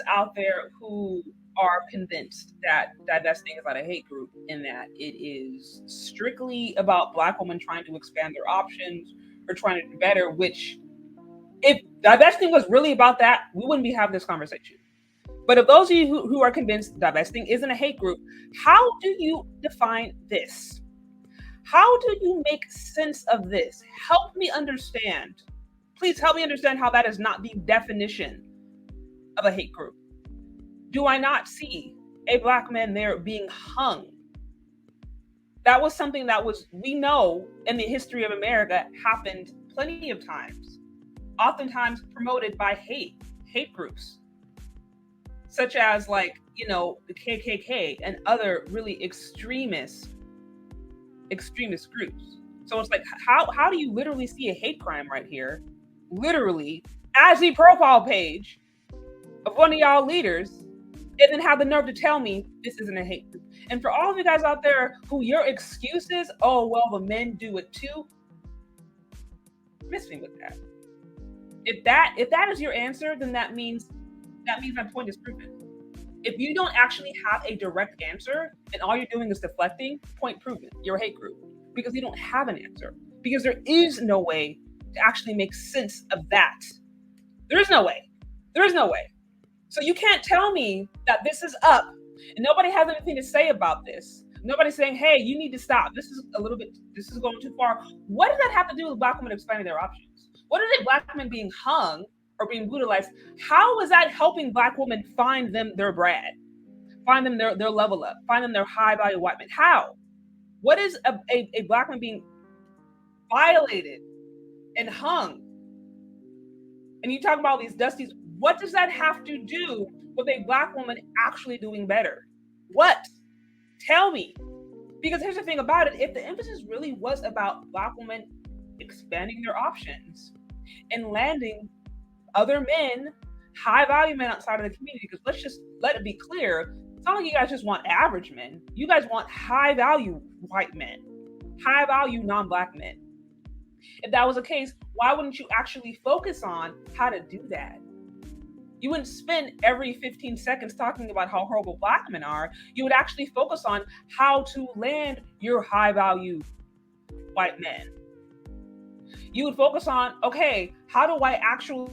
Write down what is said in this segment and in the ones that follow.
out there who are convinced that divesting is not a hate group and that it is strictly about Black women trying to expand their options or trying to do better, which if divesting was really about that, we wouldn't be having this conversation. But if those of you who are convinced divesting isn't a hate group, how do you define this? How do you make sense of this? Help me understand. Please help me understand how that is not the definition of a hate group. Do I not see a Black man there being hung? That was something that we know in the history of America happened plenty of times, oftentimes promoted by hate groups, such as the KKK and other really extremist groups. So it's like, how do you literally see a hate crime right here, literally as the profile page of one of y'all leaders, and then have the nerve to tell me this isn't a hate group? And for all of you guys out there who your excuse is, oh, well, the men do it too, miss me with that. If that is your answer, then that means my point is proven. If you don't actually have a direct answer and all you're doing is deflecting, point proven. You're a hate group because you don't have an answer, because there is no way to actually make sense of that. There is no way. There is no way. So you can't tell me that this is up and nobody has anything to say about this. Nobody's saying, hey, you need to stop. This is going too far. What does that have to do with Black women expanding their options? What is it, Black women being hung or being brutalized? How is that helping Black women find them their bread, find them their level up, find them their high value white men? How? What is a Black man being violated and hung? And you talk about these dusties. What does that have to do with a Black woman actually doing better? What? Tell me. Because here's the thing about it. If the emphasis really was about Black women expanding their options and landing other men, high value men outside of the community, because let's just let it be clear, it's not like you guys just want average men. You guys want high value white men, high value non-Black men. If that was the case, why wouldn't you actually focus on how to do that? You wouldn't spend every 15 seconds talking about how horrible Black men are. You would actually focus on how to land your high value white men. You would focus on, okay, how do I actually,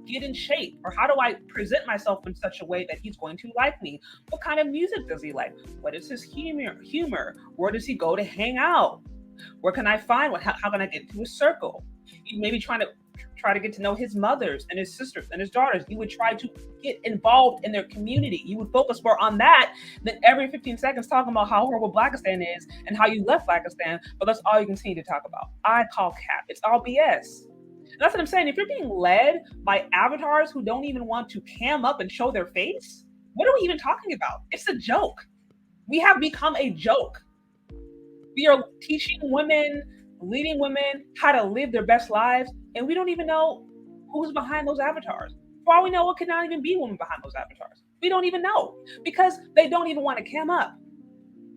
get in shape? Or how do I present myself in such a way that he's going to like me? What kind of music does he like? What is his humor? Where does he go to hang out? Where can I find one? How can I get into his circle? You may be trying to get to know his mothers and his sisters and his daughters. You would try to get involved in their community. You would focus more on that than every 15 seconds talking about how horrible Blackistan is and how you left Blackistan, but that's all you continue to talk about. I call cap. It's all BS. And that's what I'm saying. If you're being led by avatars who don't even want to cam up and show their face, what are we even talking about? It's a joke. We have become a joke. We are teaching women, leading women how to live their best lives, and we don't even know who's behind those avatars. For all we know, it could not even be women behind those avatars. We don't even know, because they don't even want to cam up.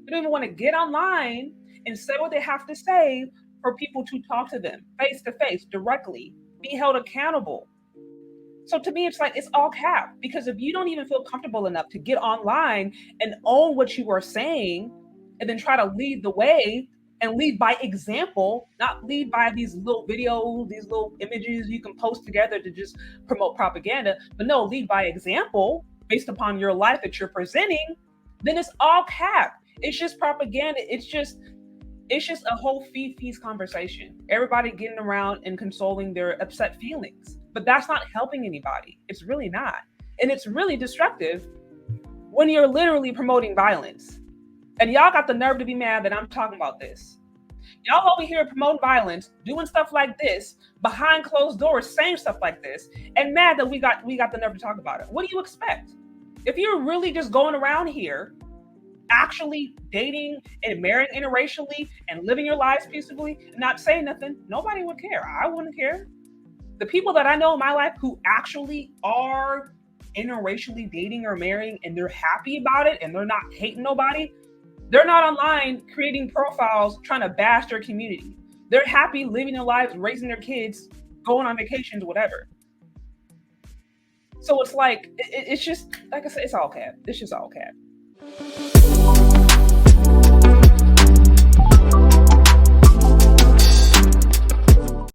They don't even want to get online and say what they have to say for people to talk to them face to face, directly, be held accountable. So to me, it's like, it's all cap, because if you don't even feel comfortable enough to get online and own what you are saying, and then try to lead the way and lead by example, not lead by these little videos, these little images you can post together to just promote propaganda, but no, lead by example based upon your life that you're presenting, then it's all cap. It's just propaganda. It's just a whole feast conversation. Everybody getting around and consoling their upset feelings. But that's not helping anybody. It's really not. And it's really destructive when you're literally promoting violence. And y'all got the nerve to be mad that I'm talking about this. Y'all over here promoting violence, doing stuff like this, behind closed doors, saying stuff like this, and mad that we got the nerve to talk about it. What do you expect? If you're really just going around here, actually dating and marrying interracially and living your lives peaceably and not saying nothing, nobody would care. I wouldn't care. The people that I know in my life who actually are interracially dating or marrying and they're happy about it and they're not hating nobody, they're not online creating profiles trying to bash their community. They're happy living their lives, raising their kids, going on vacations, whatever. So it's like it's just like I said, it's all cap. It's just all cap.